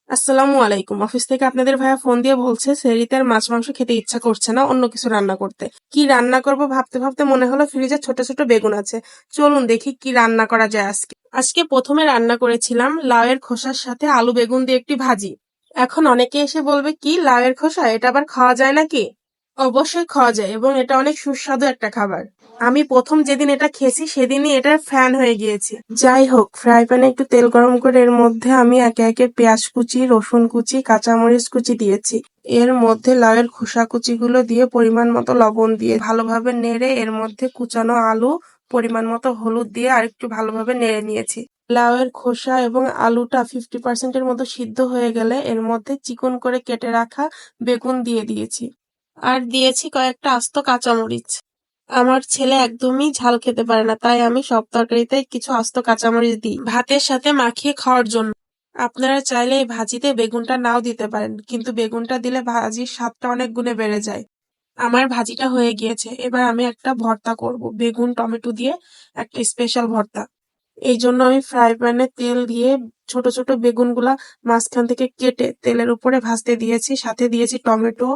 আসসালামু আলাইকুম। অফিস থেকে আপনাদের ভাইয়া ফোন দিয়ে বলছে সেহরিতে আর মাছ মাংস খেতে ইচ্ছা করছে না, অন্য কিছু রান্না করতে। কি রান্না করব ভাবতে ভাবতে মনে হলো ফ্রিজে ছোট ছোট বেগুন আছে, চলুন দেখি কি রান্না করা যায় আজকে। আজকে প্রথমে রান্না করেছিলাম লাউয়ের খোসার সাথে আলু বেগুন দিয়ে একটি ভাজি। এখন অনেকে এসে বলবে কি লাউয়ের খোসা, এটা আবার খাওয়া যায় নাকি? অবশ্যই খাওয়া যায় এবং এটা অনেক সুস্বাদু একটা খাবার। আমি প্রথম যেদিন এটা খেয়েছি সেদিনই এটার ফ্যান হয়ে গিয়েছি। যাই হোক, ফ্রাই প্যানে একটু তেল গরম করে এর মধ্যে আমি একে একে পেঁয়াজ কুচি, রসুন কুচি, কাঁচামরিচ কুচি দিয়েছি। এর মধ্যে লাউয়ের খোসা কুচিগুলো দিয়ে পরিমাণ মতো লবণ দিয়ে ভালোভাবে নেড়ে এর মধ্যে কুচানো আলু, পরিমাণ মতো হলুদ দিয়ে আরেকটু ভালোভাবে নেড়ে নিয়েছি। লাউয়ের খোসা এবং আলুটা 50% এর মতো সিদ্ধ হয়ে গেলে এর মধ্যে চিকন করে কেটে রাখা বেগুন দিয়ে দিয়েছি। আর দিয়েছি কয়েকটা আস্ত কাঁচামরিচ। আমার ছেলে একদমই ঝাল খেতে পারে না, তাই আমি সব তরকারিতে কিছু আস্ত কাঁচামরিচ দিই ভাতের সাথে মাখিয়ে খাওয়ার জন্য। আপনারা চাইলে এই ভাজিতে বেগুনটা নাও দিতে পারেন, কিন্তু বেগুনটা দিলে ভাজির স্বাদটা অনেক গুণে বেড়ে যায়। আমার ভাজিটা হয়ে গিয়েছে, এবার আমি একটা ভর্তা করব বেগুন টমেটো দিয়ে, একটা স্পেশাল ভর্তা। এই জন্য আমি ফ্রাই প্যানে তেল দিয়ে ছোট ছোট বেগুনগুলা মাঝখান থেকে কেটে তেলের উপরে ভাজতে দিয়েছি, সাথে দিয়েছি টমেটো,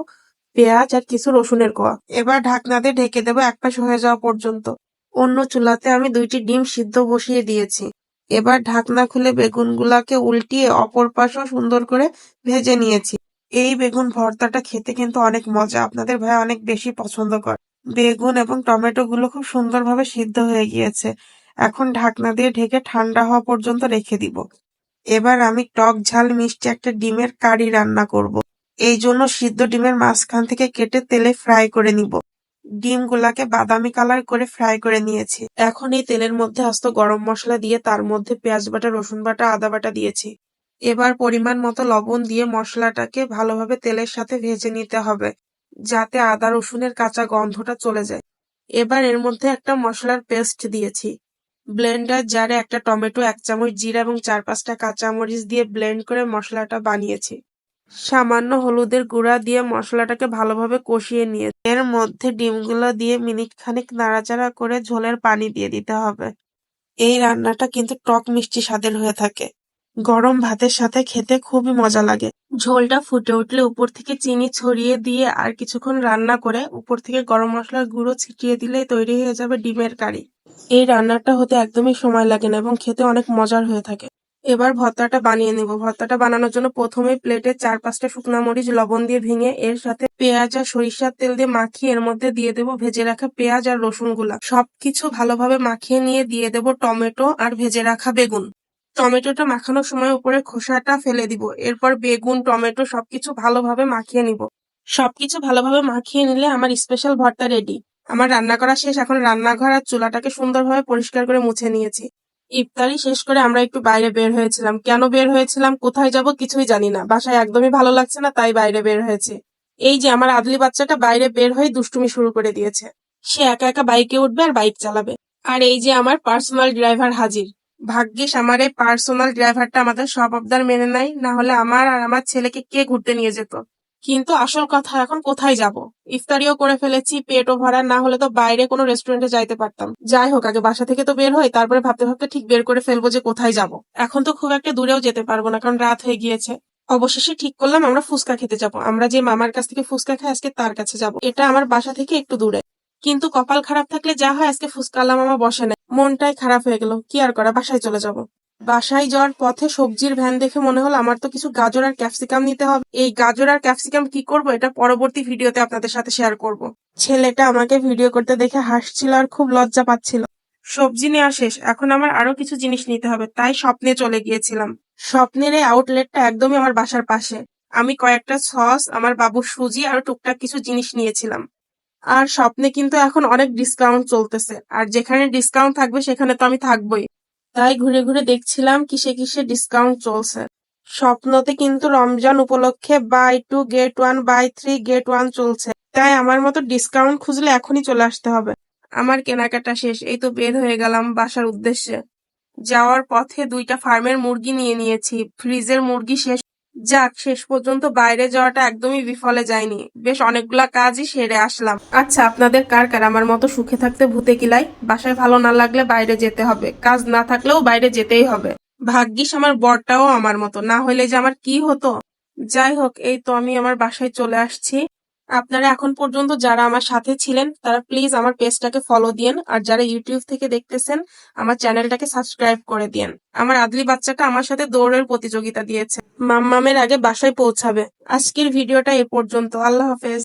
পেঁয়াজ আর কিছু রসুনের কোয়া। এবার ঢাকনা দিয়ে ঢেকে দেবো এক পাশ হয়ে যাওয়া পর্যন্ত। অন্য চুলাতে আমি 2টি ডিম সিদ্ধ বসিয়ে দিয়েছি। এবার ঢাকনা খুলে বেগুনগুলাকে উল্টিয়ে অপর পাশও সুন্দর করে ভেজে নিয়েছি। এই বেগুন ভর্তাটা খেতে কিন্তু অনেক মজা, আপনাদের ভাই অনেক বেশি পছন্দ করে। বেগুন এবং টমেটো গুলো খুব সুন্দরভাবে সিদ্ধ হয়ে গিয়েছে। এখন ঢাকনা দিয়ে ঢেকে ঠান্ডা হওয়া পর্যন্ত রেখে দিব। এবার আমি টক ঝাল মিষ্টি একটা ডিমের কারি রান্না করব। এই জন্য সিদ্ধ ডিমের মাঝখান থেকে কেটে তেলে ফ্রাই করে নিব। ডিমগুলাকে বাদামি কালার করে ফ্রাই করে নিয়েছি। এখন এই তেলের মধ্যে আস্ত গরম মশলা দিয়ে তার মধ্যে পেঁয়াজ বাটা, রসুন বাটা, আদা বাটা দিয়েছি। এবার পরিমাণ মতো লবণ দিয়ে মশলাটাকে ভালোভাবে তেলের সাথে ভেজে নিতে হবে, যাতে আদা রসুনের কাঁচা গন্ধটা চলে যায়। এবার এর মধ্যে একটা মশলার পেস্ট দিয়েছি। ব্লেন্ডার জারে একটা টমেটো, 1 চামচ জিরা এবং 4-5টা কাঁচামরিচ দিয়ে ব্লেন্ড করে মশলাটা বানিয়েছি। সামান্য হলুদের গুঁড়া দিয়ে মশলাটাকে ভালোভাবে কষিয়ে নিয়ে এর মধ্যে ডিমগুলো দিয়ে মিনিট খানেক নাড়াচাড়া করে ঝোলের পানি দিয়ে দিতে হবে। এই রান্নাটা কিন্তু টক মিষ্টি স্বাদের হয়ে থাকে। গরম ভাতের সাথে খেতে খুবই মজা লাগে। ঝোলটা ফুটে উঠলে উপর থেকে চিনি ছড়িয়ে দিয়ে আর কিছুক্ষণ রান্না করে উপর থেকে গরম মশলার গুঁড়ো ছিটিয়ে দিলেই তৈরি হয়ে যাবে ডিমের কারি। এই রান্নাটা হতে একদমই সময় লাগে না এবং খেতে অনেক মজার হয়ে থাকে। এবার ভর্তাটা বানিয়ে নেব। ভর্তাটা বানানোর জন্য প্রথমে প্লেটে 4-5টা শুকনা মরিচ লবণ দিয়ে ভেঙে এর সাথে পেঁয়াজ আর সরিষার তেল দিয়ে মাখিয়ে এর মধ্যে দিয়ে দেব ভেজে রাখা পেঁয়াজ আর রসুনগুলা। সবকিছু ভালোভাবে মাখিয়ে নিয়ে দিয়ে দেব টমেটো আর ভেজে রাখা বেগুন। টমেটোটা মাখানোর সময় উপরে খোসাটা ফেলে দিব। এরপর বেগুন, টমেটো সবকিছু ভালোভাবে মাখিয়ে নিব। সবকিছু ভালোভাবে মাখিয়ে নিলে আমার স্পেশাল ভর্তা রেডি। আমার রান্না করা শেষ। এখন রান্নাঘর আর চুলাটাকে সুন্দরভাবে পরিষ্কার করে মুছে নিয়েছি। ইফতারি শেষ করে আমরা একটু বাইরে বের হয়েছিলাম। কেন বের হয়েছিলাম, কোথায় যাব কিছুই জানি না। বাসায় একদমই ভালো লাগছে না, তাই বাইরে বের হয়েছে। এই যে আমার আদলি বাচ্চাটা বাইরে বের হয়ে দুষ্টুমি শুরু করে দিয়েছে। সে একা একা বাইকে উঠবে আর বাইক চালাবে। আর এই যে আমার পার্সোনাল ড্রাইভার হাজির। ভাগ্যিস আমার এই পার্সোনাল ড্রাইভারটা আমাদের সব আবদার মেনে নেয়, না হলে আমার আর আমার ছেলেকে কে ঘুরতে নিয়ে যেত। কিন্তু আসল কথা, এখন কোথায় যাব? ইফতারিও করে ফেলেছি, পেটও ভরা, না হলে তো বাইরে কোনো রেস্টুরেন্টে যাইতে পারতাম। যাই হোক, আগে বাসা থেকে তো বের হই, তারপরে ভাবতে ভাবতে ঠিক বের করে ফেলবো যে কোথায় যাব। এখন তো খুব একটা দূরেও যেতে পারবো না, কারণ রাত হয়ে গিয়েছে। অবশেষে ঠিক করলাম আমরা ফুচকা খেতে যাব। আমরা যে মামার কাছ থেকে ফুচকা খাই আজকে তার কাছে যাব। এটা আমার বাসা থেকে একটু দূরে। কিন্তু কপাল খারাপ থাকলে যা হয়, আজকে ফুচকা আলা মামা বসে নাই। মনটাই খারাপ হয়ে গেল। কি আর করা, বাসায় চলে যাব। বাসায় যাওয়ার পথে সবজির ভ্যান দেখে মনে হলো আমার তো কিছু গাজর আর ক্যাপসিকাম নিতে হবে। এই গাজর আর ক্যাপসিকাম কি করব, এটা পরবর্তী ভিডিওতে আপনাদের সাথে শেয়ার করব। ছেলেটা আমাকে ভিডিও করতে দেখে হাসছিল আর খুব লজ্জা পাচ্ছিল। সবজি নেওয়া শেষ, এখন আমার আরো কিছু জিনিস নিতে হবে, তাই স্বপ্নে চলে গিয়েছিলাম। স্বপ্নের এই আউটলেটটা একদমই আমার বাসার পাশে। আমি কয়েকটা সস, আমার বাবুর সুজি আর টুকটাক কিছু জিনিস নিয়েছিলাম। আর স্বপ্নে কিন্তু এখন অনেক ডিসকাউন্ট চলতেছে, আর যেখানে ডিসকাউন্ট থাকবে সেখানে তো আমি থাকবোই। তাই ঘুরে ঘুরে দেখছিলাম কিসে কিসে ডিসকাউন্ট চলছে। স্বপ্নতে কিন্তু রমজান উপলক্ষে বাই 2 গেট 1, বাই 3 গেট 1 চলছে। তাই আমার মতো ডিসকাউন্ট খুঁজলে এখনই চলে আসতে হবে। আমার কেনাকাটা শেষ, এই তো বের হয়ে গেলাম বাসার উদ্দেশ্যে। যাওয়ার পথে 2টা ফার্মের মুরগি নিয়ে নিয়েছি। ফ্রিজের মুরগি শেষ। যাক, শেষ পর্যন্ত বাইরে যাওয়াটা একদমই বিফলে যায়নি। বেশ অনেকগুলা কাজই সেরে আসলাম। আচ্ছা, আপনাদের কার কার আমার মতো সুখে থাকতে ভূতে কিলাই? বাসায় ভালো না লাগলে বাইরে যেতে হবে, কাজ না থাকলেও বাইরে যেতেই হবে। ভাগ্যিস আমার বরটাও আমার মতো, না হলে যে আমার কি হতো। যাই হোক, এই তো আমি আমার বাসায় চলে আসছি। আপনারা এখন পর্যন্ত যারা আমার সাথে ছিলেন তারা প্লিজ আমার পেজটাকে ফলো দিয়েন, আর যারা ইউটিউব থেকে দেখতেছেন আমার চ্যানেলটাকে সাবস্ক্রাইব করে দিয়েন। আমার আদলি বাচ্চাটা আমার সাথে দৌড়ের প্রতিযোগিতা দিয়েছে, মাম্মামের আগে বাসায় পৌঁছাবে। আজকের ভিডিওটা এ পর্যন্ত। আল্লাহ হাফেজ।